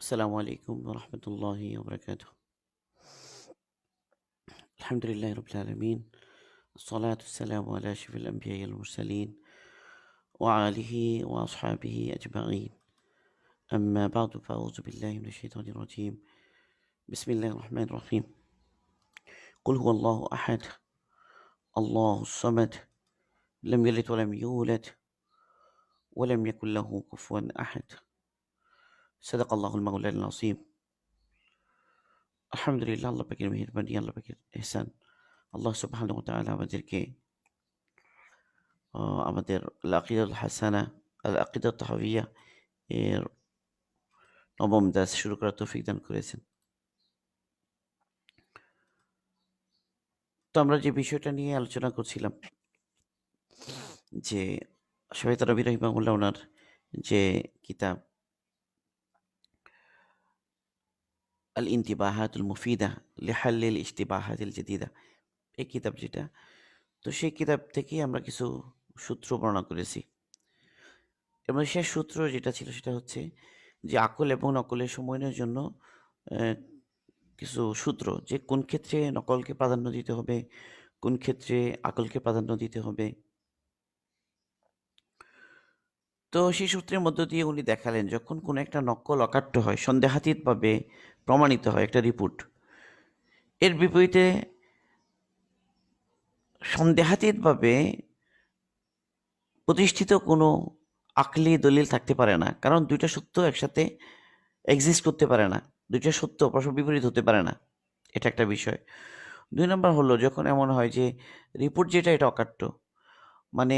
السلام عليكم ورحمة الله وبركاته. الحمد لله رب العالمين، الصلاة والسلام على أشرف الأنبياء والمرسلين وعلى آله وأصحابه أجمعين. أما بعد فأعوذ بالله من الشيطان الرجيم. بسم الله الرحمن الرحيم. قل هو الله أحد الله الصمد لم يلد ولم يولد ولم يكن له كفوا أحد. صدق الله المولى العظيم. আলহামদুলিল্লাহ, আল্লাহ পাকের মেহেরবানি, আল্লাহ পাকের ইহসান। আল্লাহ সুবহানাহু ওয়া তাআলা আমাদেরকে আমাদের আল আকিদাতুল হাসানা, আল আকিদাতুত তাহাউইয়া এর নবম দাস শুরু করার তৌফিক দান করেছেন। তো আমরা যে বিষয়টা নিয়ে আলোচনা করছিলাম, যে শাইখ রাবি রাহিমাহুল্লাহ ওনার যে কিতাব আল ইনতিবাহাতুল মুফিদা লিহাল্লিল ইশতিবাহাতিল জাদিদা, এই কিতাব যেটা, তো সেই কিতাব থেকেই আমরা কিছু সূত্র বর্ণনা করেছি। এবং শেষ সূত্র যেটা ছিল সেটা হচ্ছে যে আকল এবং নকলের সমন্বয়ের জন্য কিছু সূত্র, যে কোন ক্ষেত্রে নকলকে প্রাধান্য দিতে হবে, কোন ক্ষেত্রে আকলকে প্রাধান্য দিতে হবে। তো সেই সূত্রের মধ্য দিয়ে উনি দেখালেন, যখন কোনো একটা নকল অকাট্য হয়, সন্দেহাতীতভাবে প্রমাণিত হয় একটা রিপোর্ট, এর বিপরীতে সন্দেহাতীতভাবে প্রতিষ্ঠিত কোনো আকলি দলিল থাকতে পারে না, কারণ দুইটা সত্য একসাথে এক্সিস্ট করতে পারে না, দুইটা সত্য পরস্পর বিপরীত হতে পারে না। এটা একটা বিষয়। ২ নম্বর হলো, যখন এমন হয় যে রিপোর্ট যেটা এটা অকাট্য, মানে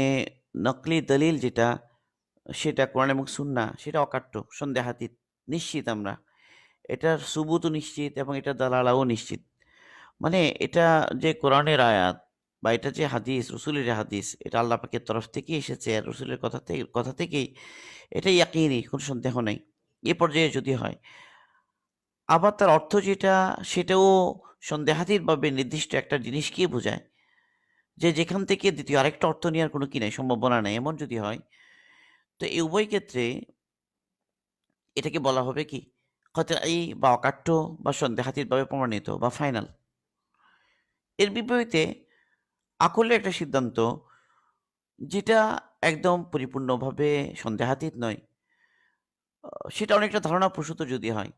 নকলি দলিল যেটা, সেটা কোরআন এবং সুন্নাহ সেটা অকাট্য, সন্দেহাতীত, নিশ্চিত আমরা এটার সুবুতও নিশ্চিত এবং এটার দালালাও নিশ্চিত। মানে এটা যে কোরআনের আয়াত বা এটা যে হাদিস, রসুলের হাদিস, এটা আল্লাহ পাকের তরফ থেকেই এসেছে আর রসুলের কথা থেকেই এটা ইয়াকিনি, কোনো সন্দেহ নেই। এ পর্যায়ে যদি হয়, আবার তার অর্থ যেটা সেটাও সন্দেহাতীতভাবে নির্দিষ্ট একটা জিনিসকেই বোঝায়, যে যেখান থেকে দ্বিতীয় আরেকটা অর্থ নেওয়ার কোনো কি নাই, সম্ভাবনা নেই, এমন যদি হয়, তো এই উভয় ক্ষেত্রে এটাকে বলা হবে কি কতঈ বা অকাট্য বা সন্দেহাতীতভাবে প্রমাণিত বা ফাইনাল। এর বিপরীতে আকলের একটা সিদ্ধান্ত যেটা একদম পরিপূর্ণভাবে সন্দেহাতীত নয়, সেটা অনেকটা ধারণাপ্রসূত যদি হয়,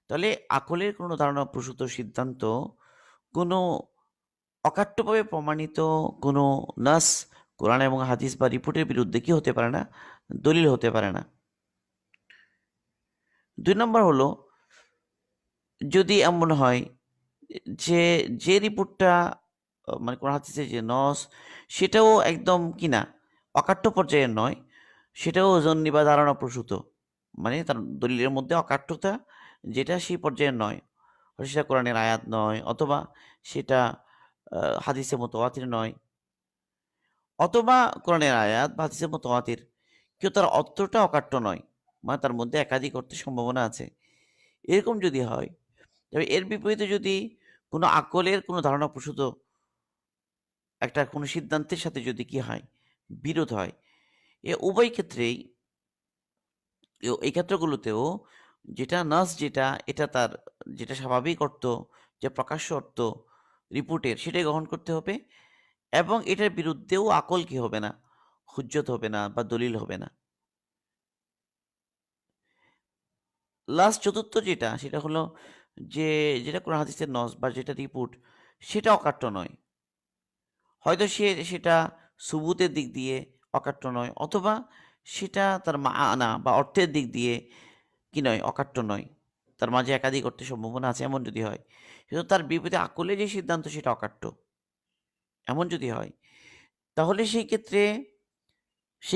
তাহলে আকলের কোনো ধারণাপ্রসূত সিদ্ধান্ত কোনো অকাট্যভাবে প্রমাণিত কোনো নাস, কোরআন এবং হাদিস বা রিপোর্টের বিরুদ্ধে কি হতে পারে না, দলিল হতে পারে না। ২ নম্বর হলো, যদি এমন হয় যে যে রিপোর্টটা মানে কোরআন হাদিসের যে নস, সেটাও একদম কিনা অকাট্য পর্যায়ের নয়, সেটাও জন্নি বা ধারণাপ্রসূত, মানে তার দলিলের মধ্যে অকাট্যতা যেটা সেই পর্যায়ের নয়, হয়তো সেটা কোরআনের আয়াত নয়, অথবা সেটা হাদিসে মুতাওয়াতির নয়, অথবা কোরআনের আয়াত বা হাদিসে মুতাওয়াতির কিন্তু তার অর্থটা অকাট্য নয়, মানে তার মধ্যে একাধিক অর্থের সম্ভাবনা আছে। এরকম যদি হয়, তবে এর বিপরীতে যদি কোনো আকলের কোনো ধারণাপ্রসূত একটা কোনো সিদ্ধান্তের সাথে যদি কি হয়, বিরোধ হয়, এ উভয় ক্ষেত্রেই এই ক্ষেত্রগুলোতেও যেটা নাস যেটা এটা তার যেটা স্বাভাবিক অর্থ, যে প্রকাশ্য অর্থ রিপোর্টের, সেটাই গ্রহণ করতে হবে, এবং এটার বিরুদ্ধেও আকল কি হবে না, হুজ্জত হবে না বা দলিল হবে না। লাস্ট চতুর্থ যেটা, সেটা হলো যে যেটা কোরআন হাদিসের নস বা যেটা রিপোর্ট, সেটা অকাট্য নয়, হয়তো সেটা সুবুতের দিক দিয়ে অকাট্য নয়, অথবা সেটা তার মাআনা বা অর্থের দিক দিয়ে কি নয়, অকাট্য নয়, তার মাঝে একাধিক অর্থের সম্ভাবনা আছে, এমন যদি হয়। কিন্তু তার বিপরীতে আকলে যে সিদ্ধান্ত সেটা অকাট্য, এমন যদি হয়, তাহলে সেই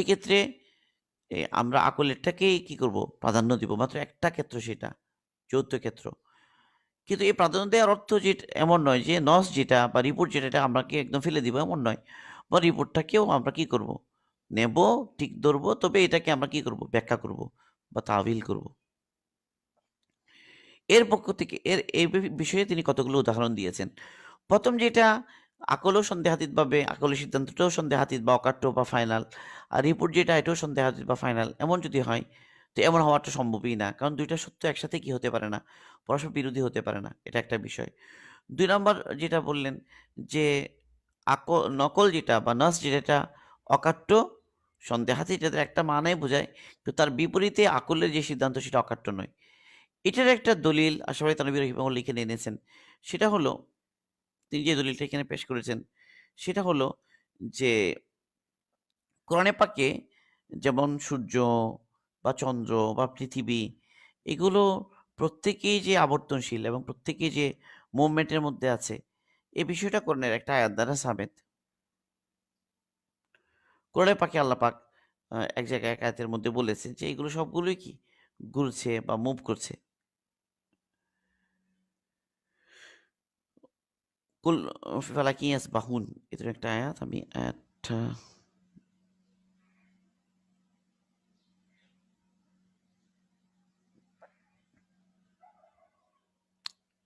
ক্ষেত্রে আমরা আকলেরটাকেই কি করব, প্রাধান্য দিব, মাত্র একটা ক্ষেত্র সেটা, চৌদ্দ ক্ষেত্র। কিন্তু এই প্রাধান্য দেওয়ার অর্থ যে এমন নয় যে নস যেটা বা রিপোর্ট যেটা এটা আমরাকে একদম ফেলে দিব, এমন নয়, বা রিপোর্টটাকেও আমরা কি করব, নেব, ঠিক ধরবো, তবে এটাকে আমরা কি করব, ব্যাখ্যা করব বা তাবিল করব। এর পক্ষ থেকে এই বিষয়ে তিনি কতগুলো উদাহরণ দিয়েছেন। প্রথম যেটা, আকলও সন্দেহাতীতভাবে, আকলের সিদ্ধান্তটাও সন্দেহাতীত বা অকাট্য বা ফাইনাল, আর রিপোর্ট যেটা এটাও সন্দেহাতীত বা ফাইনাল, এমন যদি হয়, তো এমন হওয়াটা সম্ভবই না, কারণ দুইটা সত্য একসাথে কি হতে পারে না, পরস্পর বিরোধী হতে পারে না। এটা একটা বিষয়। ২ নাম্বার যেটা বললেন যে নকল যেটা বা নাস যেটা অকাট্য, সন্দেহাতীত, এটার একটা মানাই বোঝায়। তো তার বিপরীতে আকলের যে সিদ্ধান্ত সেটা অকাট্য নয়। এটার একটা দলিল আশরাফ থানভী রাহিমাহুল্লাহ এখানে এনেছেন। সেটা হলো, তিনি যে দলিলটা এখানে পেশ করেছেন, সেটা হলো যে কোরআনে পাকে যেমন সূর্য বা চন্দ্র বা পৃথিবী, এগুলো প্রত্যেকেই যে আবর্তনশীল এবং প্রত্যেকেই যে মুভমেন্টের মধ্যে আছে, এই বিষয়টা কোরআনের একটা আয়াত দ্বারা সাবেত। কোরআনে পাকে আল্লাহ পাক এক জায়গায় এক আয়াতের মধ্যে বলেছেন যে এগুলো সবগুলোই কি ঘুরছে বা মুভ করছে। কুল ফালাকি ইয়াসবাহুন, এটার একটা আয়াত, আমি আয়াতটা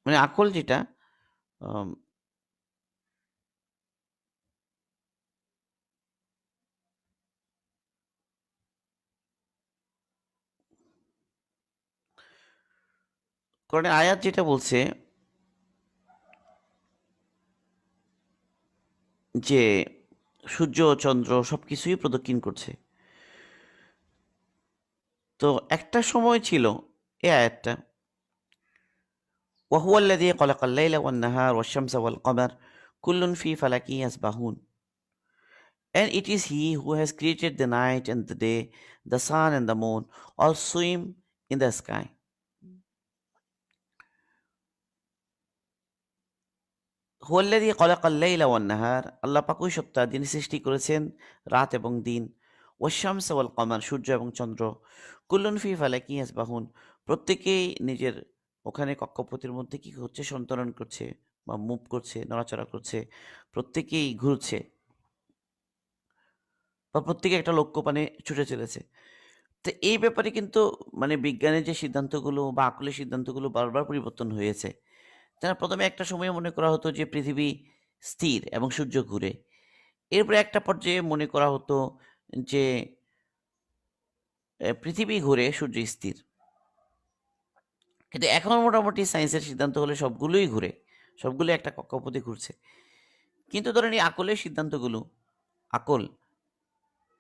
মানে আকল যেটা আম কোরআনের আয়াত যেটা বলছে যে সূর্য, চন্দ্র সবকিছুই প্রদক্ষিণ করছে। তো একটা সময় ছিল এই আয়াতটা, وهو الذي خلق الليل والنهار والشمس والقمر كل في فلك يسبحون. And it is he who has created the night and the day, the sun and the moon, all swim in the sky. হুয়াল্লাযী খালাকাল লাইলা ওয়ান নাহার, আল্লাহ পাকই সত্তা, যিনি সৃষ্টি করেছেন রাত এবং দিন। ওয়াশ-শামসা ওয়াল কমার, সূর্য এবং চন্দ্র। কুল্লুন ফি ফালাকি ইয়াসবাহুন, প্রত্যেকেই নিজের ওখানে কক্ষপথের মধ্যে কি হচ্ছে, সঞ্চালন করছে বা মুভ করছে, নড়াচড়া করছে, প্রত্যেকেই ঘুরছে বা প্রত্যেকে একটা লক্ষ্যপানে ছুটে চলেছে। তো এই ব্যাপারে কিন্তু মানে বিজ্ঞানের যে সিদ্ধান্তগুলো বা আকলের সিদ্ধান্তগুলো বারবার পরিবর্তন হয়েছে। তারা ১ম এ একটা সময়ে মনে করা হতো যে পৃথিবী স্থির এবং সূর্য ঘুরে। এরপরে একটা পর্যায়ে মনে করা হতো যে পৃথিবী ঘুরে, সূর্য স্থির। কিন্তু এখন মোটামুটি সায়েন্সের সিদ্ধান্ত হলে সবগুলোই ঘুরে। সবগুলো একটা কক্ষপথে ঘুরছে। কিন্তু ধরেন এই আকলের সিদ্ধান্তগুলো, আকল,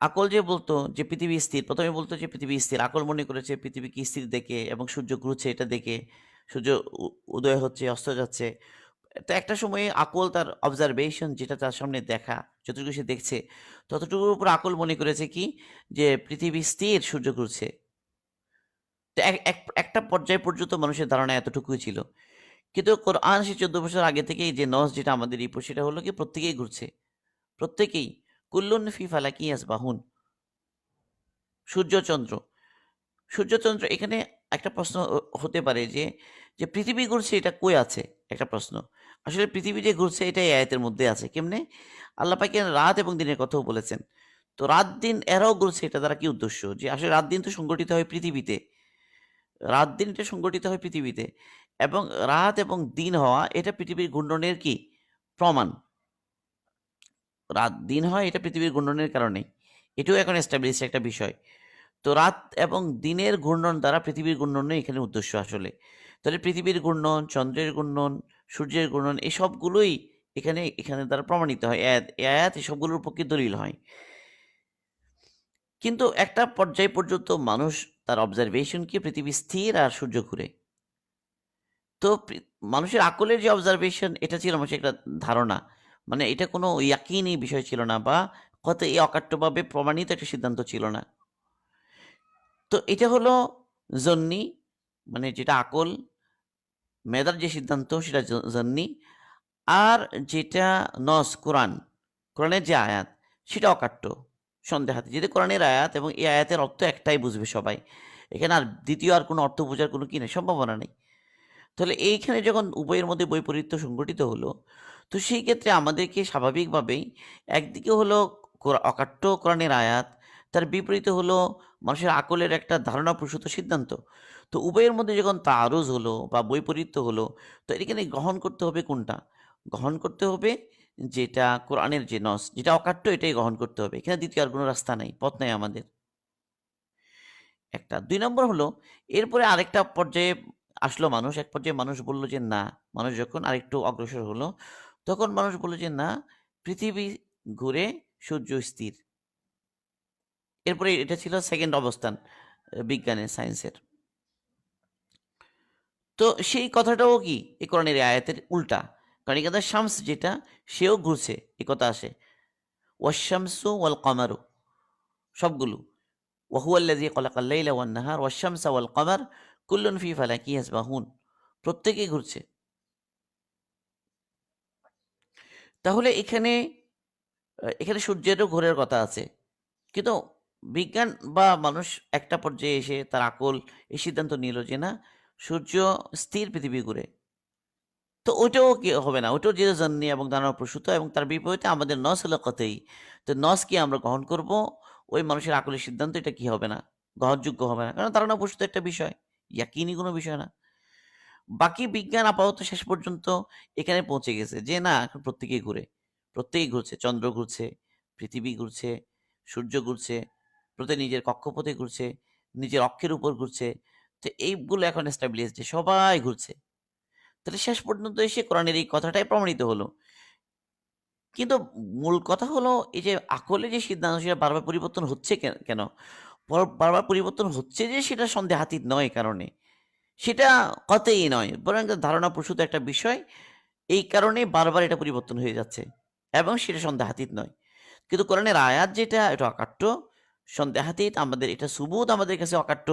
আকল যে বলতো যে পৃথিবী স্থির, ১ম এ বলতো যে পৃথিবী স্থির। আকল মনে করেছে পৃথিবীকে স্থির দেখে এবং সূর্য ঘুরছে এটা দেখে, সূর্য উদয় হচ্ছে, অস্ত যাচ্ছে। তো একটা সময়ে আকল তার অবজারভেশন, যেটা তার সামনে দেখা, যতটুকু সে দেখছে, ততটুকুর উপর আকল মনে করেছে কি যে পৃথিবী স্থির, সূর্য ঘুরছে। তো একটা পর্যায় পর্যন্ত মানুষের ধারণা এতটুকুই ছিল। কিন্তু কোরআন সে ১৪ বছর আগে থেকেই যে নস যেটা আমাদের রিপোর্ট, সেটা হলো কি প্রত্যেকেই ঘুরছে। প্রত্যেকেই, কুল্লুন ফি ফালাকি ইয়াসবাহুন, সূর্য, চন্দ্র। সূর্যচন্দ্র, এখানে একটা প্রশ্ন হতে পারে যে, যে পৃথিবী ঘুরছে এটা কই আছে? একটা প্রশ্ন। আসলে পৃথিবী যে ঘুরছে এটা এই আয়াতের মধ্যে আছে। কেমনে? আল্লাহ পাক এখানে রাত এবং দিনের কথাও বলেছেন। তো রাত-দিন এরাও ঘুরছে, এটা দ্বারা কি উদ্দেশ্য? যে আসলে রাত-দিন তো সংগঠিত হয় পৃথিবীতে। রাত-দিন এটা সংগঠিত হয় পৃথিবীতে এবং রাত এবং দিন হওয়া এটা পৃথিবীর ঘূর্ণনের কি? প্রমাণ। রাত-দিন হয় এটা পৃথিবীর ঘূর্ণনের কারণেই। এটাও এখন established একটা বিষয়। তো রাত এবং দিনের ঘূর্ণন দ্বারা পৃথিবীর ঘূর্ণনই এখানে উদ্দেশ্য আসলে। তাহলে পৃথিবীর ঘূর্ণন, চন্দ্রের ঘূর্ণন, সূর্যের ঘূর্ণন, এই সবগুলোই এখানে দ্বারা প্রমাণিত হয়। এই আয়াত এসবগুলোর পক্ষে দলিল হয়। কিন্তু একটা পর্যায় পর্যন্ত মানুষ তার অবজারভেশন কি পৃথিবী স্থির আর সূর্য ঘুরে। তো মানুষের আকলের যে অবজারভেশন, এটা ছিল মানুষের একটা ধারণা। মানে এটা কোনো ইয়াকিনী বিষয় ছিল না বা কতই অকাট্যভাবে প্রমাণিত একটা সিদ্ধান্ত ছিল না। তো এটা হলো জন্নি, মানে যেটা আকল, মেধার যে সিদ্ধান্ত সেটা জন্নি। আর যেটা নস, কোরআন, কোরআনের যে আয়াত, সেটা অকাট্য, সন্দেহাতীত। যেহেতু কোরআনের আয়াত এবং এই আয়াতের অর্থ একটাই বুঝবে সবাই। এখানে আর দ্বিতীয় আর কোনো অর্থ বোঝার কোনো কি নেই, সম্ভাবনা নেই। তাহলে এইখানে যখন উভয়ের মধ্যে বৈপরীত্য সংঘটিত হলো, তো সেই ক্ষেত্রে আমাদেরকে স্বাভাবিকভাবেই একদিকে হলো অকাট্য কোরআনের আয়াত, তার বিপরীতে হলো মানুষের আকলের একটা ধারণাপ্রসূত সিদ্ধান্ত। তো উভয়ের মধ্যে যখন তাআরুজ হলো বা বৈপরীত্য হলো, তো এখানে গ্রহণ করতে হবে কোনটা? গ্রহণ করতে হবে যেটা কোরআনের যে নস, যেটা অকাট্য, এটাই গ্রহণ করতে হবে। এখানে দ্বিতীয় আর কোনো রাস্তা নাই, পথ নাই আমাদের। একটা। ২ নম্বর হলো এরপরে আরেকটা পর্যায়ে আসলো মানুষ। এক পর্যায়ে মানুষ বলল যে না, মানুষ যখন আরেকটু অগ্রসর হলো, তখন মানুষ বলল যে না, পৃথিবী ঘুরে, সূর্য স্থির। এরপরে এটা ছিল 2nd অবস্থান বিজ্ঞানের, সায়েন্সের। তো সেই কথাটাও কি এই কোরআনের এই আয়াতের উল্টা। কারণ এখানে শামস যেটা, সেও ঘুরছে, এ কথা আসে। ওয়াশ-শামসু ওয়াল কমারু, সবগুলো। ওয়া হুয়াল্লাযী খালাকাল লাইলা ওয়ান নাহার ওয়াশ-শামসা ওয়াল কমার কুল্লুন ফি ফালাকি ইয়াসবাহুন। প্রত্যেকেই ঘুরছে। তাহলে এখানে সূর্যেরও ঘোরের কথা আছে। কিন্তু বিজ্ঞান বা মানুষ একটা পর্যায়ে এসে তার আকল এই সিদ্ধান্ত নিল যে না, সূর্য স্থির, পৃথিবী ঘুরে। তো ওইটাও কি হবে না? ওইটাও চিরজন্মী এবং দানবপ্রসূত এবং তার বিপরীতে আমাদের নস হলো কতই। তো নসকে আমরা গ্রহণ করব। ওই মানুষের আকলের সিদ্ধান্ত এটা কি হবে না? গ্রহণযোগ্য হবে না। কারণ ধারণাপ্রসূত একটা বিষয়। ইয়াকিনি কোনো বিষয় না। বাকি বিজ্ঞান আপাতত শেষ পর্যন্ত এখানে পৌঁছে গেছে যে না, এখন প্রত্যেকেই ঘুরে। প্রত্যেকেই ঘুরছে। চন্দ্র ঘুরছে, পৃথিবী ঘুরছে, সূর্য ঘুরছে, প্রত্যেক নিজের কক্ষপথে ঘুরছে, নিজের অক্ষের উপর ঘুরছে। তো এইগুলো এখন এস্টাবলিশড যে সবাই ঘুরছে। তাহলে শেষ পর্যন্ত এসে কোরআনের এই কথাটাই প্রমাণিত হলো। কিন্তু মূল কথা হলো এই যে আকলে যে সিদ্ধান্ত সেটা বারবার পরিবর্তন হচ্ছে কেন? বারবার পরিবর্তন হচ্ছে যে সেটা সন্দেহাতীত নয় এ কারণে। সেটা কতই নয়। বরং একটা ধারণাপ্রসূত একটা বিষয়। এই কারণে বারবার এটা পরিবর্তন হয়ে যাচ্ছে। এবং সেটা সন্দেহাতীত নয়। কিন্তু কোরআনের আয়াত যেটা এটা অকাট্য, সন্দেহাতীত, আমাদের এটা সুবুত আমাদের কাছে অকাট্য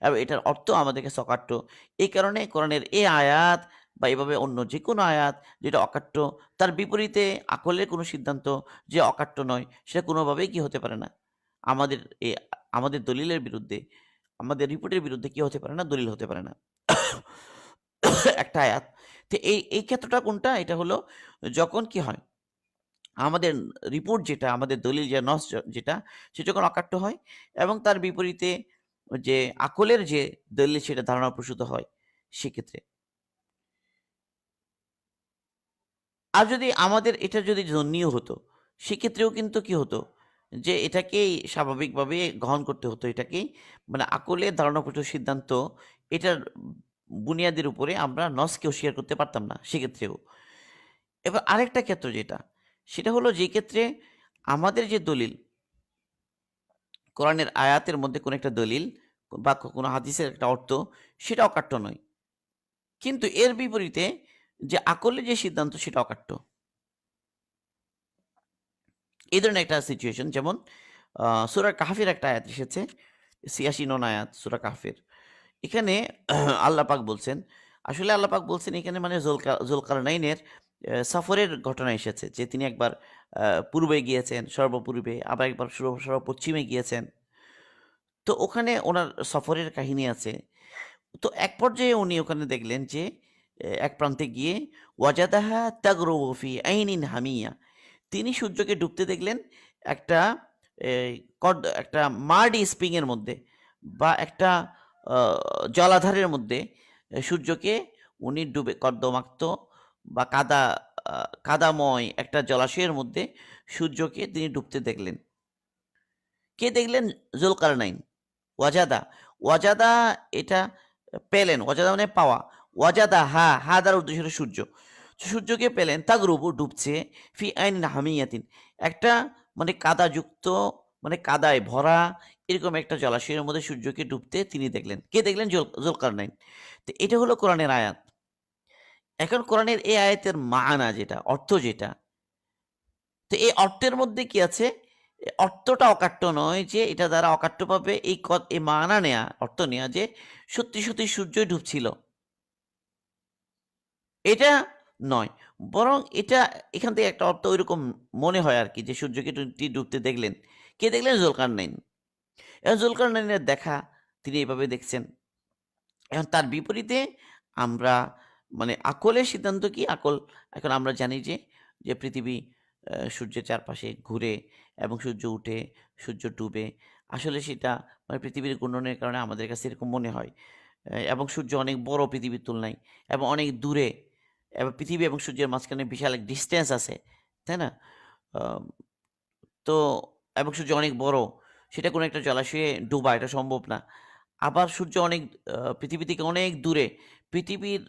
এবং এটার অর্থ আমাদের কাছে অকাট্য। এই কারণে কোরআনের এই আয়াত বা এভাবে অন্য যেকোনো আয়াত যেটা অকাট্য, তার বিপরীতে আকলের কোনো সিদ্ধান্ত যে অকাট্য নয়, সেটা কোনোভাবেই কি হতে পারে না। আমাদের এ আমাদের দলিলের বিরুদ্ধে, আমাদের রিপোর্টের বিরুদ্ধে কি হতে পারে না? দলিল হতে পারে না। একটা আয়াত। তো এই ক্ষেত্রটা কোনটা? এটা হলো যখন কি হয়? আমাদের রিপোর্ট যেটা, আমাদের দলিল যে নস যেটা, সেটা যখন অকাট্য হয় এবং তার বিপরীতে যে আকলের যে দলিল সেটা ধারণাপ্রসূত হয়, সেক্ষেত্রে। আর যদি আমাদের এটা যদি জন্মিও হতো, সেক্ষেত্রেও কিন্তু কি হতো? যে এটাকেই স্বাভাবিকভাবে গ্রহণ করতে হতো এটাকেই। মানে আকলের ধারণাপ্রসূত সিদ্ধান্ত, এটার বুনিয়াদের উপরে আমরা নসকে অস্বীকার করতে পারতাম না সেক্ষেত্রেও। এবার আরেকটা ক্ষেত্র যেটা, সেটা হলো যে ক্ষেত্রে আমাদের যে দলিল, কোরআনের আয়াতের মধ্যে কোনো একটা দলিল বা কোনো হাদিসের একটা অর্থ, সেটা অকাট্য নয়। কিন্তু এর বিপরীতে যে আকলের যে সিদ্ধান্ত সেটা অকাট্য। এই ধরনের একটা সিচুয়েশন যেমন সূরা কাহফের একটা আয়াত এসেছে, ৮৬ নং আয়াত সূরা কাহফের। এখানে আল্লাহ পাক বলছেন, আসলে আল্লাহ পাক বলছেন এখানে মানে যুলকারনাইনের সফরের ঘটনা এসেছে যে তিনি একবার আ পূর্বে গিয়েছেন, সর্বপূর্বে, আবার একবার সর্বপশ্চিমে গিয়েছেন। তো ওখানে উনার সফরের কাহিনী আছে। তো এক পর্যায়ে উনি ওখানে দেখলেন যে এক প্রান্তে গিয়ে ওয়াজাদাহা তাগরুবু ফি আইনিন হামিয়া। তিনি সূর্যকে ডুবতে দেখলেন একটা একটা মার্ডি স্প্রিং এর মধ্যে বা একটা আ জলাধারের মধ্যে সূর্যকে উনি ডুবে কর্দমাক্ত বা আ কাদাময় একটা জলাশয়ের মধ্যে সূর্যকে তিনি ডুবতে দেখলেন। কে দেখলেন? যুলকারনাইন। ওয়াজাদা, ওয়াজাদা এটা পেলেন। ওয়াজাদা মানে পাওয়া। ওয়াজাদা হা, হা দ্বারা উদ্দেশ্য হলো সূর্য। সূর্যকে পেলেন তাগরুবু ডুবছে ফি আইনিন হামিয়াতিন। একটা মানে কাদাযুক্ত, মানে কাদায় ভরা এরকম একটা জলাশয়ের মধ্যে সূর্যকে ডুবতে তিনি দেখলেন। কে দেখলেন? যুলকারনাইন। তো এটা হলো কোরআনের আয়াত। এখন কোরআনের এই আয়াতের মাআনা যেটা, অর্থ যেটা, তো এই অর্থের মধ্যে কি আছে? অর্থটা অকাট্য নয় যে এটা দ্বারা অকাট্যভাবে এই মানা নেয়া, অর্থ নেয়া যে সত্যি সূর্যই ডুবছিল। এটা নয়। বরং এটা এখান থেকে একটা অর্থ ঐরকম মনে হয় আরকি যে সূর্যকে তিনি ডুবতে দেখলেন। কে দেখলেন? যুলকারনাইন। এখন যুলকারনাইনের দেখা, তিনি এভাবে দেখছেন। এখন তার বিপরীতে আমরা মানে আকলের সিদ্ধান্ত কি? এখন আমরা জানি যে পৃথিবী সূর্যের চারপাশে ঘুরে এবং সূর্য উঠে, সূর্য ডুবে। আসলে সেটা মানে পৃথিবীর ঘূর্ণনের কারণে আমাদের কাছে এরকম মনে হয়। এবং সূর্য অনেক বড় পৃথিবীর তুলনায় এবং অনেক দূরে, এবং পৃথিবী এবং সূর্যের মাঝখানে বিশাল এক ডিসট্যান্স আছে। তাই না? আম তো এবং সূর্য অনেক বড়। সেটা কোনো একটা জলাশয়ে ডোবা, এটা সম্ভব না। আবার সূর্য অনেক পৃথিবী থেকে অনেক দূরে, পৃথিবীর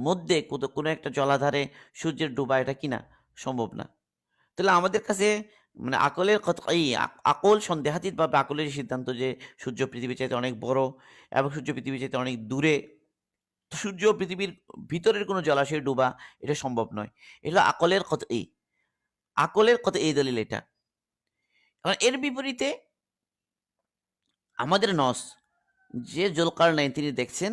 মধ্যে কোনো একটা জলাধারে সূর্যের ডোবা, এটা কি না? সম্ভব না। তাহলে আমাদের কাছে মানে আকলের আকল সন্দেহাতীতভাবে আকলের সিদ্ধান্ত যে সূর্য পৃথিবীর চাইতে অনেক বড় এবং সূর্য পৃথিবীর চাইতে অনেক দূরে। সূর্য পৃথিবীর ভিতরের কোনো জলাশয়ে ডোবা এটা সম্ভব নয়। এটা আকলের আকলের দলিল এটা। এখন এর বিপরীতে আমাদের নস যে জুলকারনাইন তিনি দেখছেন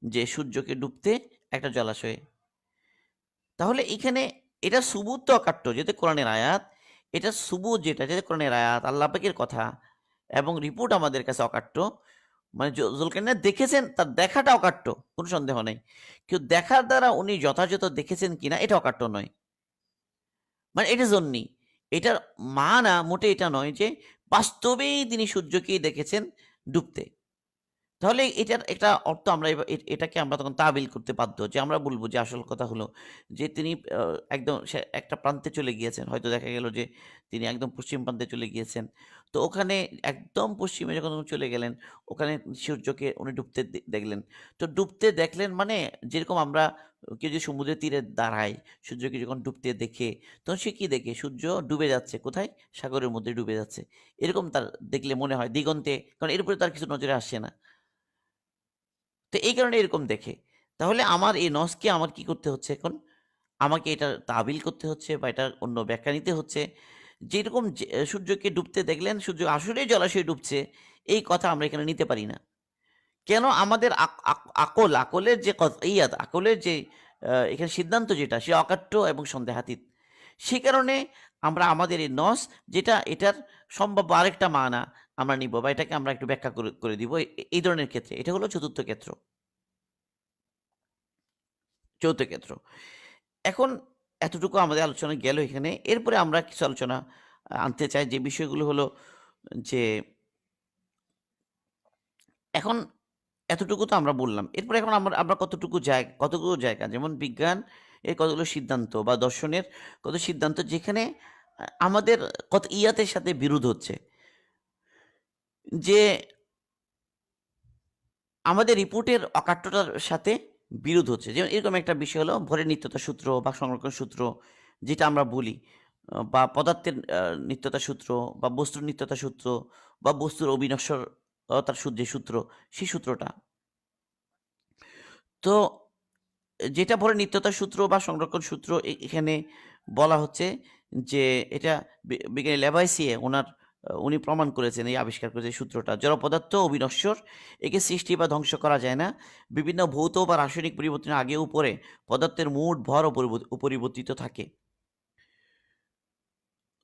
যে সূর্যকে ডুবতে একটা জলাশয়ে। তাহলে এখানে এটা সুবুত তো অকাট্য, যেটা কোরআনের আয়াত, এটা সুবুত যেটা কোরআনের আয়াত, আল্লাহ পাকের কথা এবং রিপোর্ট আমাদের কাছে অকাট্য। মানে জুলকারনাইন দেখেছেন, তার দেখাটা অকাট্য, কোনো সন্দেহ নেই। কেউ দেখার দ্বারা উনি যথাযথ দেখেছেন কিনা এটা অকাট্য নয়। মানে এটা জন্যই এটার মানা মোটে এটা নয় যে বাস্তবেই তিনি সূর্যকেই দেখেছেন ডুবতে। তাহলে এটার একটা অর্থ আমরা এটাকে আমরা তখন তাবিল করতে বাধ্য, যে আমরা বলবো যে আসল কথা হলো যে তিনি একদম সে একটা প্রান্তে চলে গিয়েছেন, হয়তো দেখা গেল যে তিনি একদম পশ্চিম প্রান্তে চলে গিয়েছেন। তো ওখানে একদম পশ্চিমে যখন উনি চলে গেলেন, ওখানে সূর্যকে উনি ডুবতে দেখলেন। তো ডুবতে দেখলেন মানে যেরকম আমরা কেউ যদি সমুদ্রের তীরে দাঁড়ায় সূর্যকে যখন ডুবতে দেখে, তখন সে কি দেখে? সূর্য ডুবে যাচ্ছে কোথায়? সাগরের মধ্যে ডুবে যাচ্ছে। এরকম তার দেখলে মনে হয় দিগন্তে, কারণ এরপরে তার কিছু নজরে আসছে না। তো এই কারণে এরকম দেখে। তাহলে আমার এই নসকে আমার কি করতে হচ্ছে এখন? আমাকে এটার তাবিল করতে হচ্ছে বা এটার অন্য ব্যাখ্যা নিতে হচ্ছে। যেরকম সূর্যকে ডুবতে দেখলেন, সূর্য আসলেই জলাশয়ে ডুবছে, এই কথা আমরা এখানে নিতে পারি না। কেন? আমাদের আকলের যে আকলের যে এখানে সিদ্ধান্ত যেটা, সে অকাট্য এবং সন্দেহাতীত। সে কারণে আমরা আমাদের এই নস যেটা, এটার সম্ভাব্য আরেকটা মানা আমরা নিব বা এটাকে আমরা একটু ব্যাখ্যা করে দিব এই ধরনের ক্ষেত্রে। এটা হলো চতুর্থ ক্ষেত্র। চৌথ ক্ষেত্র। এখন এতটুকু আমাদের আলোচনা গেল এখানে। এরপরে আমরা কিছু আলোচনা আনতে চাই, যে বিষয়গুলো হলো যে এখন এতটুকু তো আমরা বললাম। এরপরে এখন আমরা কতগুলো জায়গা, যেমন বিজ্ঞান এর কতগুলো সিদ্ধান্ত বা দর্শনের কত সিদ্ধান্ত যেখানে আমাদের ইয়াতের সাথে বিরোধ হচ্ছে। যে আমাদের রিপোর্টের অকাট্যতার সাথে বিরোধ হচ্ছে। যেমন এরকম একটা বিষয় হলো ভরের নিত্যতা সূত্র বা সংরক্ষণ সূত্র যেটা আমরা বলি, বা পদার্থের নিত্যতা সূত্র বা বস্তুর নিত্যতা সূত্র বা বস্তুর অবিনশ্বরতার যে সূত্র, সেই সূত্রটা। তো যেটা ভরের নিত্যতার সূত্র বা সংরক্ষণ সূত্র এখানে বলা হচ্ছে যে এটা বিজ্ঞানী ল্যাভাইসিয়ে উনি প্রমাণ করেছেন, এই আবিষ্কার করেছে সূত্রটা। জড় পদার্থ অবিনশ্বর, একে সৃষ্টি বা ধ্বংস করা যায় না। বিভিন্ন ভৌত বা রাসায়নিক পরিবর্তনের আগে উপরে পদার্থের মোট ভর অপরিবর্তিত থাকে।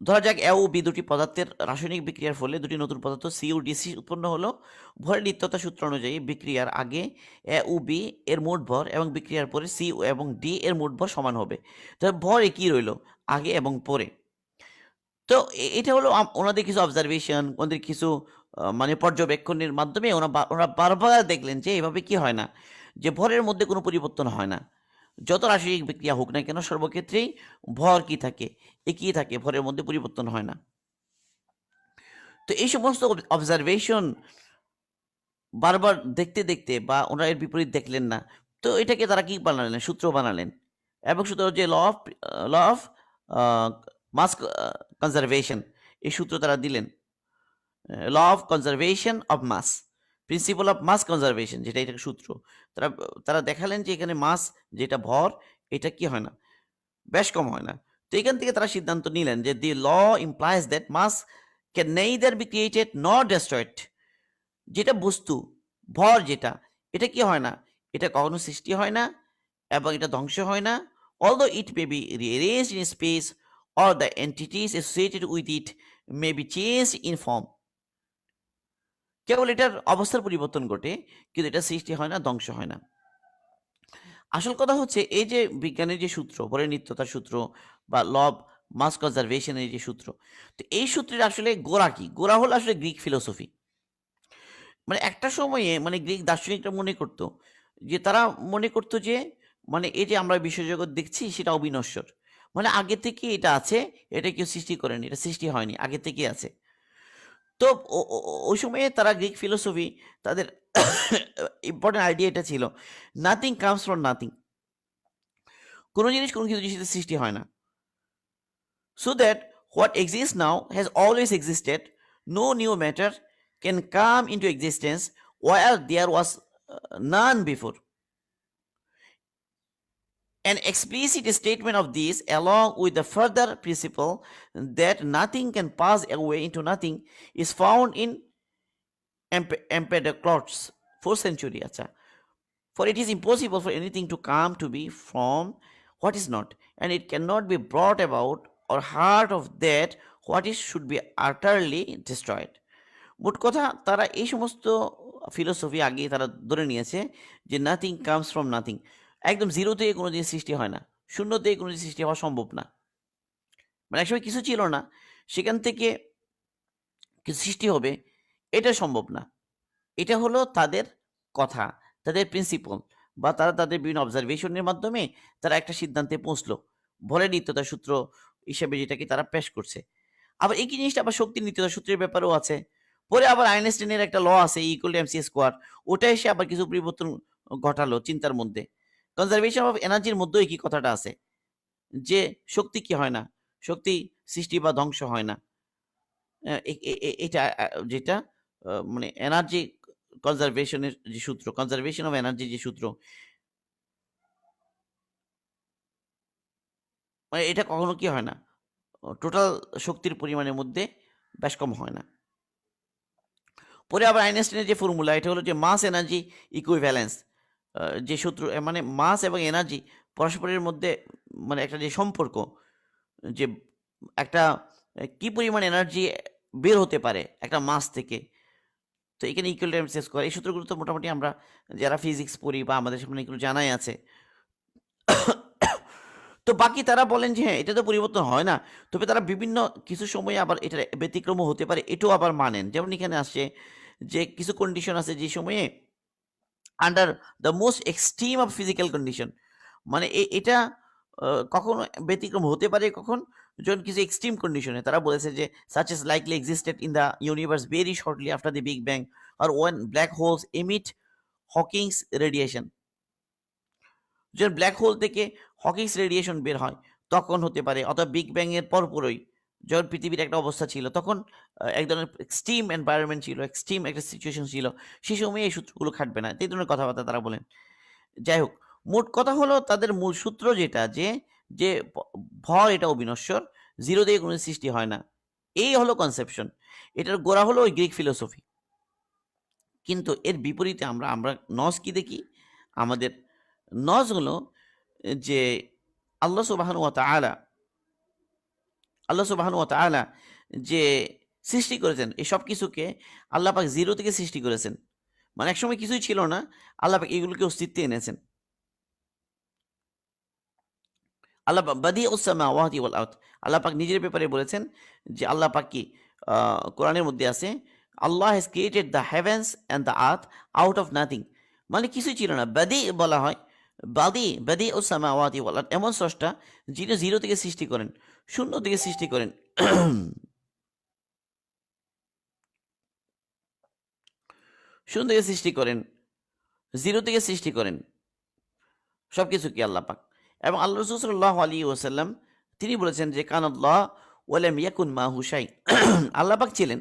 ধরা যাক এ ও বি দুটি পদার্থের রাসায়নিক বিক্রিয়ার ফলে দুটি নতুন পদার্থ সি ও ডিসি উৎপন্ন হলো। ভরের নিত্যতা সূত্র অনুযায়ী বিক্রিয়ার আগে এ ও বি এর মোট ভর এবং বিক্রিয়ার পরে সি এবং ডি এর মোট ভর সমান হবে। তবে ভর একই রইল আগে এবং পরে। তো এটা হলো ওনাদের কিছু অবজারভেশন, ওনাদের কিছু মানে পর্যবেক্ষণের মাধ্যমে ওরা বারবার দেখলেন যে এভাবে কি হয় না, যে ভরের মধ্যে কোনো পরিবর্তন হয় না। যত রাসায়নিক বিক্রিয়া হোক না কেন, সর্বক্ষেত্রেই ভর কি থাকে? একই থাকে, ভরের মধ্যে পরিবর্তন হয় না। তো এই সমস্ত অবজারভেশন বারবার দেখতে দেখতে বা ওনারা এর বিপরীত দেখলেন না। তো এটাকে তারা কি বানালেন? সূত্র বানালেন। এবং সূত্র যে ল অফ মাস কনজারভেশন, এই সূত্র তারা দিলেন। Law of conservation of mass, principle of mass conservation, যেটা এটা সূত্র। তারা তারা দেখালেন যে এখানে মাস যেটা ভর, এটা কি হয় না? বেশ কম হয় না। তো এখান থেকে তারা সিদ্ধান্ত নিলেন যে the law implies that mass can neither be created nor destroyed. যেটা বস্তু, ভর যেটা, এটা কি হয় না? এটা কখনো সৃষ্টি হয় না এবং এটা ধ্বংস হয় না। Although it may be rearranged in space or the entities associated with it may be changed in form. কেবল এটার অবস্থার পরিবর্তন ঘটে, কিন্তু এটা সৃষ্টি হয় না, ধ্বংস হয় না। আসল কথা হচ্ছে এই যে বিজ্ঞানের যে সূত্র, ভরের নিত্যতার সূত্র বা ল অফ মাস কনজারভেশনের যে সূত্র, তো এই সূত্রের আসলে গোড়া কি? গোড়া হলো আসলে গ্রিক ফিলোসফি। মানে একটা সময়ে মানে গ্রিক দার্শনিকরা মনে করত যে, তারা মনে করত যে মানে এই যে আমরা বিশ্বজগৎ দেখছি সেটা অবিনশ্বর। মানে আগে থেকে এটা আছে, এটা কেউ সৃষ্টি করেনি, এটা সৃষ্টি হয়নি, আগে থেকেই আছে। তো ওই সময়ে তারা গ্রিক ফিলোসফি তাদের ইম্পর্টেন্ট আইডিয়া এটা ছিল, নাথিং কামস ফ্রম নাথিং, কোনো জিনিস কোনো কিছু জিনিসের সৃষ্টি হয় না। So that what exists now has always existed. No new matter can come into existence while there was none before. An explicit statement of this, along with the further principle that nothing can pass away into nothing, is found in Empedocles, 4th century. For it is impossible for anything to come to be from what is not, and it cannot be brought about or heard of that what is should be utterly destroyed. মোট কথা তারা এই সমস্ত philosophy আগে তারা ধরে নিয়েছে যে নাথিং কামস ফ্রম নাথিং, একদম জিরো থেকে কোনো জিনিস সৃষ্টি হয় না, শূন্য থেকে কোনো জিনিস সৃষ্টি হওয়া সম্ভব না। মানে একসময় কিছু ছিল না, সেখান থেকে কিছু সৃষ্টি হবে, এটা সম্ভব না। এটা হলো তাদের কথা, তাদের প্রিন্সিপল, বা তারা তাদের বিভিন্ন অবজারভেশনের মাধ্যমে তারা একটা সিদ্ধান্তে পৌঁছলো, ভরের নিত্যতা সূত্র হিসেবে যেটাকে তারা পেশ করছে। আবার একই জিনিসটা আবার শক্তির নিত্যতা সূত্রের ব্যাপারেও আছে। পরে আবার আইনস্টাইনের একটা ল আছে ইকুয়াল টু এমসি স্কোয়ার, ওটা এসে আবার কিছু পরিবর্তন ঘটালো চিন্তার মধ্যে। কনজারভেশন অফ এনার্জির মধ্যেও একই কথাটা আছে যে শক্তি কি হয় না, শক্তি সৃষ্টি বা ধ্বংস হয় না। এটা যেটা মানে এনার্জি কনজারভেশনের যে সূত্র, কনজারভেশন অফ এনার্জি যে সূত্র, মানে এটা কখনো কি হয় না, টোটাল শক্তির পরিমাণের মধ্যে বেশ কম হয় না। পরে আবার আইনস্টাইনের যে ফর্মুলা, এটা হলো যে মাস এনার্জি ইকুইভ্যালেন্স যে সূত্র, মানে মাস এবং এনার্জি পরস্পরের মধ্যে মানে একটা যে সম্পর্ক, যে একটা কি পরিমাণ এনার্জি বের হতে পারে একটা মাস থেকে, তো এখানে ইকুয়াল টাইম শেষ করে এই সূত্রগুলো তো মোটামুটি আমরা যারা ফিজিক্স পড়ি বা আমাদের সামনে এগুলো জানাই আছে। তো বাকি তারা বলেন যে হ্যাঁ এটা তো পরিবর্তন হয় না, তবে তারা বিভিন্ন কিছু সময়ে আবার এটা ব্যতিক্রমও হতে পারে, এটাও আবার মানেন। যেমন এখানে আসছে যে কিছু কন্ডিশন আছে যে সময়ে under the most extreme of physical condition, মানে এটা কখনো ব্যতিক্রম হতে পারে কখন, যখন কিছু এক্সট্রিম কন্ডিশনে তারা বলেছে যে such as likely existed in the universe very shortly after the big bang আর when black holes emit Hawking's radiation. যখন ব্ল্যাক হোল থেকে হকিংস রেডিয়েশন বের হয় তখন হতে পারে, অথবা বিগ ব্যাং এর পরপরই যখন পৃথিবীর একটা অবস্থা ছিল তখন এক ধরনের এক্সট্রিম এনভায়রনমেন্ট ছিল, এক্সট্রিম একটা সিচুয়েশন ছিল, সেই সময় এই সূত্রগুলো খাটবে না, এই ধরনের কথাবার্তা তারা বলেন। যাই হোক, মোট কথা হলো তাদের মূল সূত্র যেটা যে যে ভর এটা অবিনশ্বর, জিরো দিয়ে কোনো সৃষ্টি হয় না, এই হলো কনসেপশন। এটার গোড়া হলো ওই গ্রিক ফিলোসফি। কিন্তু এর বিপরীতে আমরা আমরা নজ কি দেখি, আমাদের নজ হলো যে আল্লাহ সুবহানাহু ওয়া তাআলা, আল্লাহ সুবহানাহু ওয়া তাআলা যে সৃষ্টি করেছেন এই সব কিছুকে আল্লাহ পাক জিরো থেকে সৃষ্টি করেছেন, মানে একসময় কিছুই ছিল না, আল্লাহ পাক এগুলোকে অস্তিত্বে এনেছেন। আল্লাহ বাদিউস সামাওয়াতি ওয়াল আরদ, আল্লাহ পাক নিজের ব্যাপারে বলেছেন যে আল্লাহ পাক কি কোরআনের মধ্যে আছে, Allah has created the heavens and the earth out of nothing, মানে কিছুই ছিল না। বাদি বলা হয়, বাদিউস সামাওয়াতি ওয়াল আরদ, এমন স্রষ্টা যিনি জিরো থেকে সৃষ্টি করেন, শূন্য থেকে সৃষ্টি করেন, শূন্য থেকে সৃষ্টি করেন, জিরো থেকে সৃষ্টি করেন সবকিছু কি আল্লাহ পাক। এবং আল্লাহ রাসূল সাল্লাল্লাহু আলাইহি ওয়াসাল্লাম তিনি বলেছেন যে কানাল্লাহ ওয়ালাম ইয়াকুন মাহু শাই, আল্লাহ পাক ছিলেন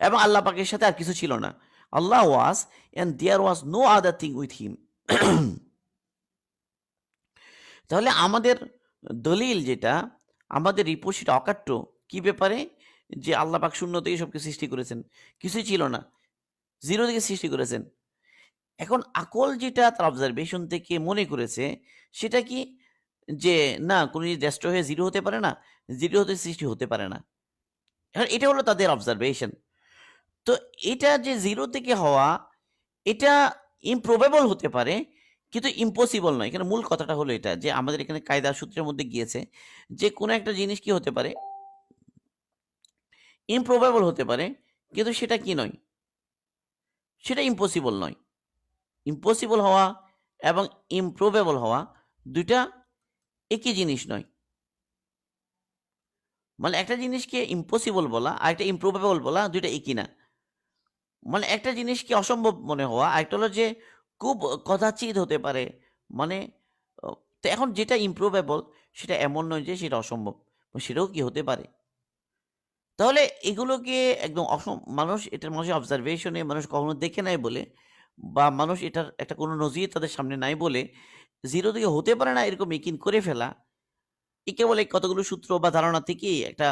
এবং আল্লাহ পাকের সাথে আর কিছু ছিল না। Allah was and there was no other thing with him. তাহলে আমাদের দলিল যেটা, আমাদের রিপোর্ট সেটা অকাট্য কি ব্যাপারে, যে আল্লাহ পাক শূন্য থেকে সবকিছু সৃষ্টি করেছেন, কিছুই ছিল না, জিরো থেকে সৃষ্টি করেছেন। এখন আকল যেটা তার অবজারভেশন থেকে মনে করেছে সেটা কি, যে না কোনো জিনিস ডেস্ট্রয় হয়ে জিরো হতে পারে না, জিরো হতে সৃষ্টি হতে পারে না। এখন এটা হলো তাদের অবজারভেশন। তো এটা যে জিরো থেকে হওয়া, এটা ইমপ্রবেবল হতে পারে কিন্তু ইম্পসিবল নয়। এখানে মূল কথাটা হলো এটা যে আমাদের এখানে কায়দা সূত্রের মধ্যে গিয়েছে যে কোনো একটা জিনিস কি হতে পারে, ইমপ্রবেবল হতে পারে, কিন্তু সেটা কি নয়, সেটা ইম্পসিবল নয়। ইম্পসিবল হওয়া এবং ইমপ্রবেবল হওয়া দুইটা একই জিনিস নয়। মানে একটা জিনিসকে ইম্পসিবল বলা আর একটা ইমপ্রুভেবল বলা দুইটা একই না। মানে একটা জিনিসকে অসম্ভব মনে হওয়া, আরেকটা হলো যে খুব কদাচিৎ হতে পারে। মানে অ তো এখন যেটা ইমপ্রুভেবল সেটা এমন নয় যে সেটা অসম্ভব। সেটাও কি হতে পারে? তাহলে এগুলোকে একদম মানুষ এটার মানুষের অবজারভেশন এ মানুষ কখনো দেখে নাই বলে বা মানুষ এটার একটা কোনো নজির তাদের সামনে নাই বলে 0 থেকে হতে পারে না এরকম ইকিন করে ফেলা, কেবল এই কতগুলো সূত্র বা ধারণা থেকেই একটা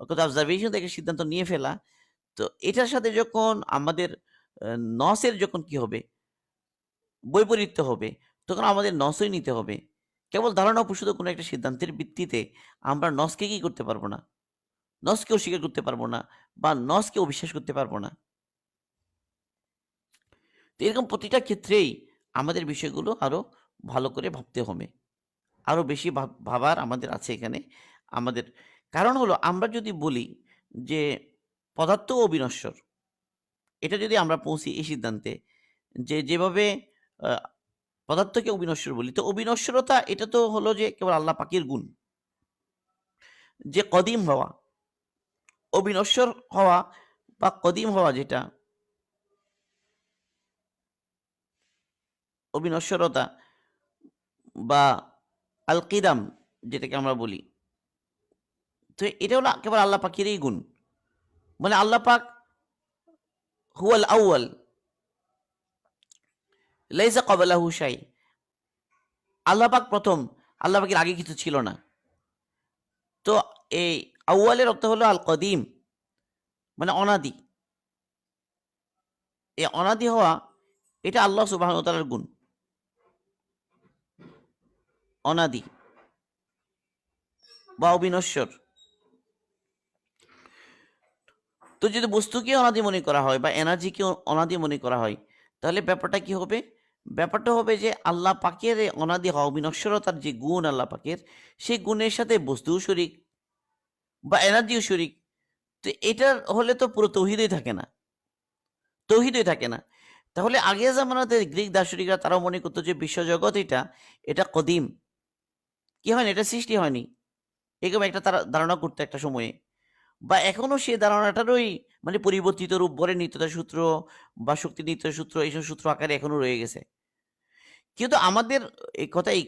কত অবজারভেশন থেকে সিদ্ধান্ত নিয়ে ফেলা। তো এটার সাথে যখন আমাদের নসের যখন কি হবে? বৈপরীত্য হবে, তখন আমাদের নসই নিতে হবে। কেবল ধারণা প্রসূত কোনো একটা সিদ্ধান্তের ভিত্তিতে আমরা নসকে কি করতে পারব না? নসকে অস্বীকার করতে পারব না বা নসকে অবিশ্বাস করতে পারব না। তো এরকম প্রতিটা ক্ষেত্রেই আমাদের বিষয়গুলো আরো ভালো করে ভাবতে হবে। আরো বেশি ভাবার আমাদের আছে এখানে। আমাদের কারণ হলো আমরা যদি বলি যে পদার্থ অবিনশ্বর, এটা যদি আমরা পৌঁছি এই সিদ্ধান্তে যে যেভাবে আ পদার্থকে অবিনশ্বর বলি, তো অবিনশ্বরতা এটা তো হলো যে কেবল আল্লাহ পাকের গুণ। যে কদিম হওয়া, অবিনশ্বর হওয়া বা কদিম হওয়া যেটা, অবিনশ্বরতা বা আল কিদাম যেটাকে আমরা বলি। তো এটা হলো কেবল আল্লাহ পাকেরই গুণ। মানে আল্লাহ পাক হুয়াল আউয়াল লাইসা ক্বাবলাহু শাই। আল্লাহ পাক ১ম, আল্লাহ পাকের আগে কিছু ছিল না। তো এই আউয়ালের অর্থ হলো আল কদিম মানে অনাদি। এই অনাদি হওয়া এটা আল্লাহ সুবহানাহু ওয়া তাআলার গুণ। অনাদি বা অবিনশ্বর। তো যদি বস্তুকে অনাদি মনে করা হয় বা এনার্জিকে অনাদি মনে করা হয়, তাহলে ব্যাপারটা কি হবে? ব্যাপারটা হবে যে আল্লাহ পাকের এই অনাদি হওয়া অবিনশ্বরতার যে গুণ আল্লাহ পাকের, সেই গুণের সাথে বস্তুও শরিক বা এনার্জিও শরিক। তো এটার হলে তো পুরো তৌহিদই থাকে না। তৌহিদই থাকে না। তাহলে আগের জামানাতে গ্রিক দার্শনিকরা তারাও মনে করত যে বিশ্বজগৎ এটা কদিম। কি হয়নি? এটা সৃষ্টি হয়নি। এরকম একটা তারা ধারণা করত একটা সময়ে। বা এখনো সেই ধারণাটারই মানে পরিবর্তিত রূপ বলে নিত্যতা সূত্র বা শক্তি নিত্যতা সূত্র এইসব সূত্র আকারে এখনো রয়ে গেছে। কিন্তু আমাদের এই কথাই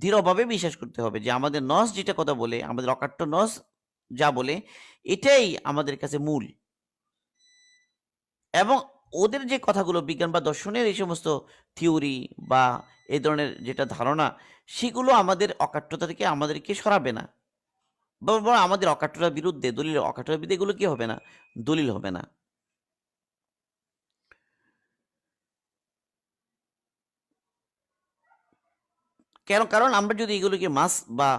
দৃঢ়ভাবে বিশ্বাস করতে হবে যে আমাদের নস যেটা কথা বলে, আমাদের অকাট্য নস যা বলে, এটাই আমাদের কাছে মূল। এবং ওদের যে কথাগুলো বিজ্ঞান বা দর্শনের এই সমস্ত থিওরি বা এই ধরনের যেটা ধারণা, সেগুলো আমাদের অকাট্যতা থেকে আমাদেরকে সরাবে না। বরং আমাদের অকাট্যতার বিরুদ্ধে দলিল অকাট্যতার বিরুদ্ধে এগুলো কি হবে না? দলিল হবে না। কেন? কারণ আমরা যদি এগুলোকে মাস বা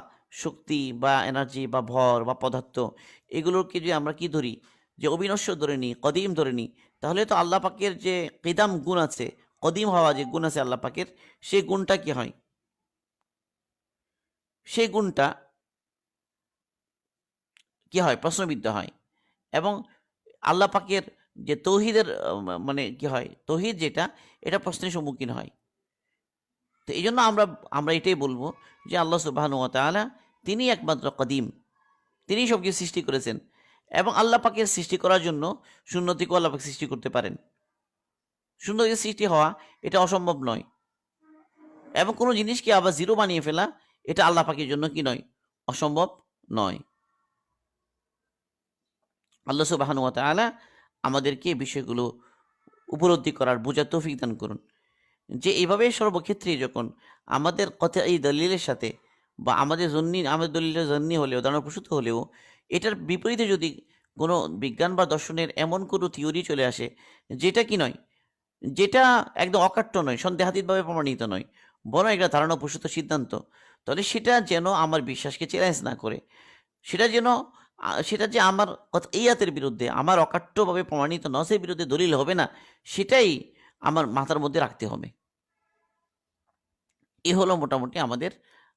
শক্তি বা এনার্জি বা ভর বা পদার্থ এগুলোকে যদি আমরা কি ধরি? যে অবিনশ্বর ধরে নিই, কদিম ধরে নিই, তাহলে তো আল্লাহ পাকের যে কিদাম গুণ আছে, কদিম হওয়া যে গুণ আছে আল্লাহ পাকের, সেই গুণটা কি হয়? সেই গুণটা কি হয়? প্রশ্নবিদ্ধ হয়। এবং আল্লাহ পাকের যে তৌহিদের মানে কি হয়? তৌহিদ যেটা, এটা প্রশ্নের সম্মুখীন হয়। তো এইজন্য আমরা আমরা এটাই বলব যে আল্লাহ সুবহানাহু ওয়া তাআলা তিনিই একমাত্র কদিম। তিনিই সবকিছু সৃষ্টি করেছেন। এবং আল্লাহ পাকের সৃষ্টি করার জন্য শূন্য থেকেও আল্লাহ পাক সৃষ্টি করতে পারেন। শূন্য থেকে সৃষ্টি হওয়া এটা অসম্ভব নয়। এবং কোন জিনিসকে আবার 0 বানিয়ে ফেলা এটা আল্লাহ পাকের জন্য কি নয়? অসম্ভব নয়। আল্লাহ সুবহানাহু ওয়া তাআলা আমাদেরকে এই বিষয়গুলো উপলব্ধি করার বোঝার তৌফিক দান করুন। যে এভাবে সর্বক্ষেত্রেই যখন আমাদের কথা এই দলিলের সাথে বা আমাদের দলিলটা জন্নি হলেও ধারণাপ্রসূত হলেও এটার বিপরীতে যদি কোনো বিজ্ঞান বা দর্শনের এমন কোনো থিওরি চলে আসে যেটা কি নয়, যেটা একদম অকাট্য নয়, সন্দেহাতীতভাবে প্রমাণিত নয়, বরং একটা ধারণাপ্রসূত সিদ্ধান্ত, তাহলে সেটা যেন আমার বিশ্বাসকে চ্যালেঞ্জ না করে। সেটা যেন সেটা যে আমার কতইয়াতের বিরুদ্ধে, আমার অকাট্যভাবে প্রমাণিত নসের বিরুদ্ধে দলিল হবে না, সেটাই আমার মাথার মধ্যে রাখতে হবে। এ হলো মোটামুটি আমাদের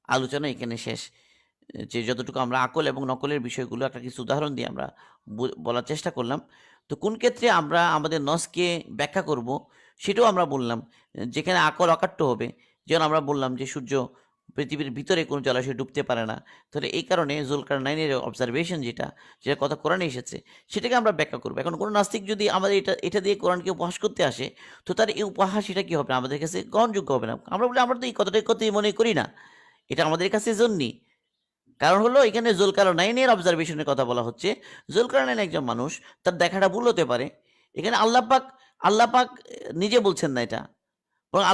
আলোচনা এখানে শেষ। যে যতটুকু আমরা আকল এবং নকলের বিষয়গুলো একটা কিছু উদাহরণ দিয়ে আমরা বলার চেষ্টা করলাম। তো কোন ক্ষেত্রে আমরা আমাদের নসকে ব্যাখ্যা করব, সেটাও আমরা বললাম। যেখানে আকল অকাট্য হবে, যেমন আমরা বললাম যে সূর্য পৃথিবীর ভিতরে কোনো জলাশয় ডুবতে পারে না। তাহলে এই কারণে জুলকারনাইনের অবজারভেশন যেটা কথা কোরআনে এসেছে, সেটাকে আমরা ব্যাখ্যা করব। এখন কোনো নাস্তিক যদি আমাদের এটা দিয়ে কোরআনকে উপহাস করতে আসে, তো তার এই উপহাস এটা কি হবে না? আমাদের কাছে গ্রহণযোগ্য হবে না। আমরা বলি আমরা তো এই কথাটাই মনে করি না। এটা আমাদের কাছে জন্যি। কারণ হলো এখানে জুলকারনাইনের অবজারভেশনের কথা বলা হচ্ছে। জুলকারনাইন একজন মানুষ, তার দেখাটা ভুল হতে পারে। এখানে আল্লাহ পাক নিজে বলছেন না এটা। বরং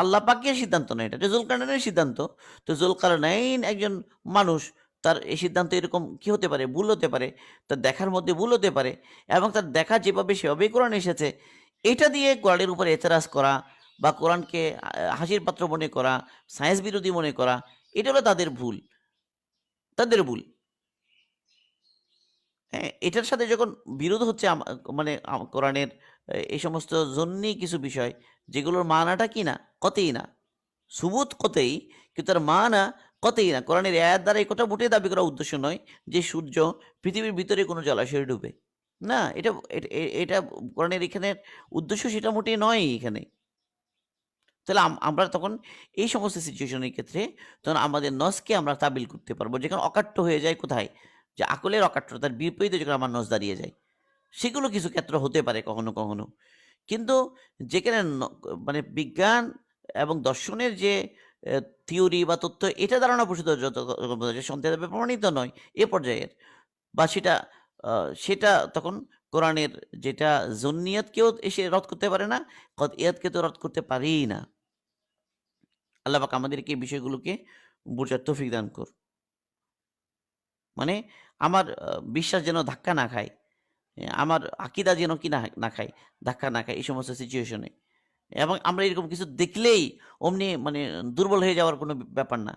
আল্লাহ পাকের সিদ্ধান্ত না এটা। এটা জুলকারনাইনের সিদ্ধান্ত। তো জুলকারনাইন একজন মানুষ, তার এই সিদ্ধান্ত এরকম কি হতে পারে? ভুল হতে পারে। তার দেখার মধ্যে ভুল হতে পারে এবং তার দেখা যেভাবে সেভাবেই কোরআনে এসেছে। এটা দিয়ে কোরআনের উপর এতরাজ করা বা কোরআনকে হাসির পাত্র মনে করা, সায়েন্স বিরোধী মনে করা, এটা হলো তাদের ভুল। তাদের ভুল। হ্যাঁ, এটার সাথে যখন বিরোধ হচ্ছে মানে কোরআনের এই সমস্ত জন্যি কিছু বিষয়, যেগুলোর মানাটা কি না? কতই না। সুবুত কতই, কিন্তু তার মানা কতই না। কোরআনের আয়াত দ্বারা এই কথা মোটেই দাবি করা উদ্দেশ্য নয় যে সূর্য পৃথিবীর ভিতরে কোনো জলাশয়ে ডুবে। না, এটা কোরআনের এখানের উদ্দেশ্য সেটা মোটেই নয় এখানে। তাহলে আমরা তখন এই সমস্ত সিচুয়েশনের ক্ষেত্রে তখন আমাদের নসকে আমরা তাবিল করতে পারবো। যেখানে অকাট্য হয়ে যায় কোথায়? যে আকলের অকাট্যতার বিপরীতে যখন আমার নস দাঁড়িয়ে যায়। সেগুলো কিছু ক্ষেত্র হতে পারে কখনো, কখনো। কিন্তু যেখানে মানে বিজ্ঞান এবং দর্শনের যে থিওরি বা তথ্য এটা ধারণা প্রসূত যত সন্দেহভাবে প্রমাণিত নয় এ পর্যায়ের বা সেটা তখন কোরআনের যেটা জন্নিয়তকেও এসে রদ করতে পারে না, কতইয়াতকে তো রদ করতে পারেই না। আল্লাহ পাক আমাদেরকে এই বিষয়গুলোকে বোঝার তৌফিক দান করুন। মানে আমার বিশ্বাস যেন ধাক্কা না খায়। আমার আকীদা যেন কি না খায়, ধাক্কা না খায় এই সমস্ত সিচুয়েশনে। এবং আমরা এরকম কিছু দেখলেই অমনি মানে দুর্বল হয়ে যাওয়ার কোনো ব্যাপার না।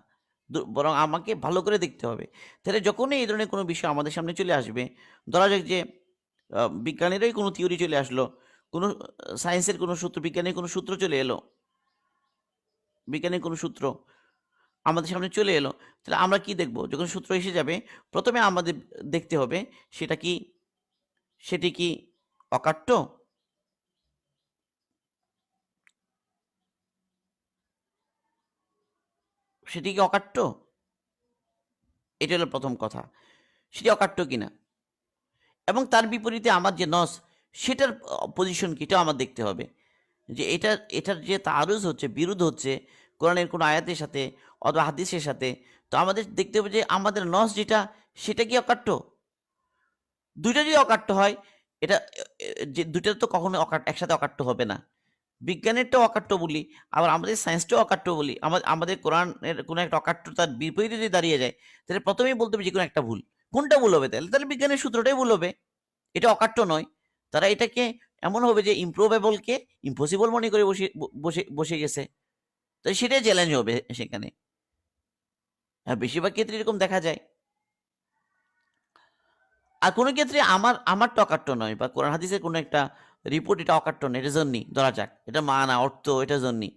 বরং আমাকে ভালো করে দেখতে হবে। তাহলে যখনই এই ধরনের কোনো বিষয় আমাদের সামনে চলে আসবে, ধরা যাক যে বিজ্ঞানেরই কোনো থিওরি চলে আসলো, কোনো সায়েন্সের কোনো সূত্র, বিজ্ঞানের কোনো সূত্র চলে এলো, বিজ্ঞানের কোনো সূত্র আমাদের সামনে চলে এলো, তাহলে আমরা কি দেখব? যখন সূত্র এসে যাবে, ১ম এ আমাদের দেখতে হবে সেটা কি সেটি কি অকাট্য? সেটি কি অকাট্য? এটা হলো ১ম কথা। সেটি অকাট্য কিনা? এবং তার বিপরীতে আমার যে নস, সেটার পজিশন কি? এটাও আমার দেখতে হবে। যে এটার যে তাআরুজ হচ্ছে, বিরোধ হচ্ছে কোরআনের কোনো আয়াতের সাথে অথবা হাদিসের সাথে, তো আমাদের দেখতে হবে যে আমাদের নস যেটা, সেটা কি অকাট্য? ২ টা যদি অকাট্য হয়, এটা যে ২ টা তো কখনো একসাথে অকাট্য হবে না। বিজ্ঞানেরটাও অকাট্য বলি, আবার আমাদের সায়েন্সটাও অকাট্য বলি। আমাদের কোরআনের কোনো একটা অকাট্যতার বিপরীতে যদি দাঁড়িয়ে যায়, তাহলে ১ম এই বলতে হবে যেকোনো একটা ভুল। কোনটা ভুল হবে তাহলে? তাহলে বিজ্ঞানের সূত্রটাই ভুল হবে। এটা অকাট্য নয়। তারা এটাকে এমন হবে যে ইমপ্রবেবল কে ইম্পসিবল মনে করে বসে গেছে। তো সেটাই চ্যালেঞ্জ হবে সেখানে। বেশিরভাগ ক্ষেত্রে এরকম দেখা যায়। আর কোনো ক্ষেত্রে আমারটা অকাট্য নয় বা কোরআন হাদিসের কোনো একটা রিপোর্ট এটা অকাট্য নয়, এটা জন্যি ধরা যাক। এটা মানা, অর্থ এটা জন্যি।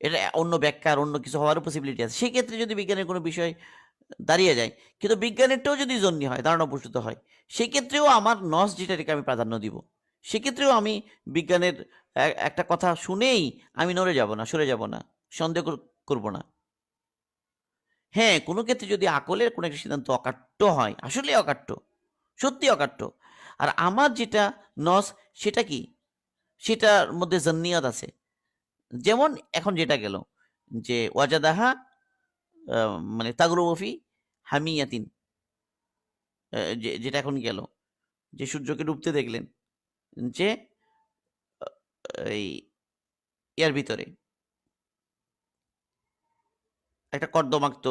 এটা অন্য ব্যাখ্যার অন্য কিছু হওয়ারও পসিবিলিটি আছে। সেক্ষেত্রে যদি বিজ্ঞানের কোনো বিষয় দাঁড়িয়ে যায়, কিন্তু বিজ্ঞানেরটাও যদি জন্যি হয়, ধারণা প্রসূত হয়, সেক্ষেত্রেও আমার নস যেটাকে আমি প্রাধান্য দিব। সেক্ষেত্রেও আমি বিজ্ঞানের একটা কথা শুনেই আমি নড়ে যাব না, সরে যাব না, সন্দেহ করব না। হ্যাঁ, কোনো ক্ষেত্রে যদি আকলের কোনো একটা সিদ্ধান্ত অকাট্য হয়, আসলেই অকাট্য, সত্যি অকাট্য। আর আমার যেটা নস সেটা কি? সেটার মধ্যে জান্নিয়াত আছে। যেমন এখন যেটা গেল যে ওয়াজাদাহা আ মানে তাগরুবু ফি হামিয়াতিন, যেটা এখন গেল। যে সূর্যকে ডুবতে দেখলেন যে আ এই ইয়ার ভিতরে একটা কর্দমাক্ত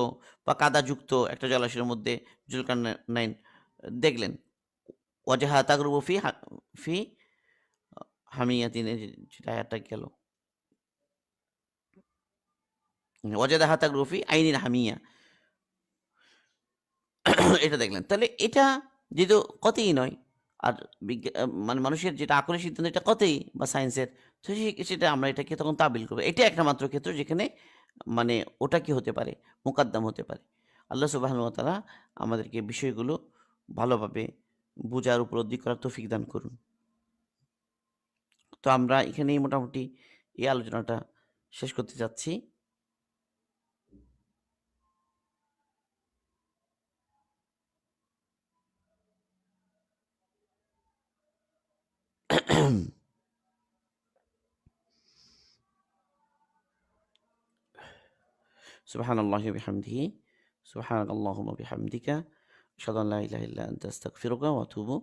বা কাদাযুক্ত একটা জলাশয়ের মধ্যে জুলকারনাইন দেখলেন। ওয়াজাহা তাগরুবু ফি হামিয়াতিন, এই যেটা আয়াতটা গেল। ওয়াজাদাহা তাগরুবু ফি আইনিন হামিয়া। এটা দেখলেন। তাহলে এটা যেহেতু কতই নয়, আর মানে মানুষের যেটা আকলের সিদ্ধান্ত এটা কতই বা সায়েন্সের, তো সেটা আমরা এটাকে তখন তাবিল করব। এটা একটা মাত্র ক্ষেত্র যেখানে মানে ওটা কি হতে পারে? মোকাদ্দাম হতে পারে। আল্লাহ সুবহানাহু ওয়া তাআলা আমাদেরকে বিষয়গুলো ভালোভাবে বুঝার, উপলব্ধি করার তৌফিক দান করুন। তো আমরা এখানেই মোটামুটি এই আলোচনাটা শেষ করতে চাচ্ছি। সুবহানাল্লাহি ওয়া বিহামদিহি সুবহানাকাল্লাহুম্মা বিহামদিকা আশহাদু আল্লা ইলাহা ইল্লা আনতা আস্তাগফিরুকা ওয়া আতুবু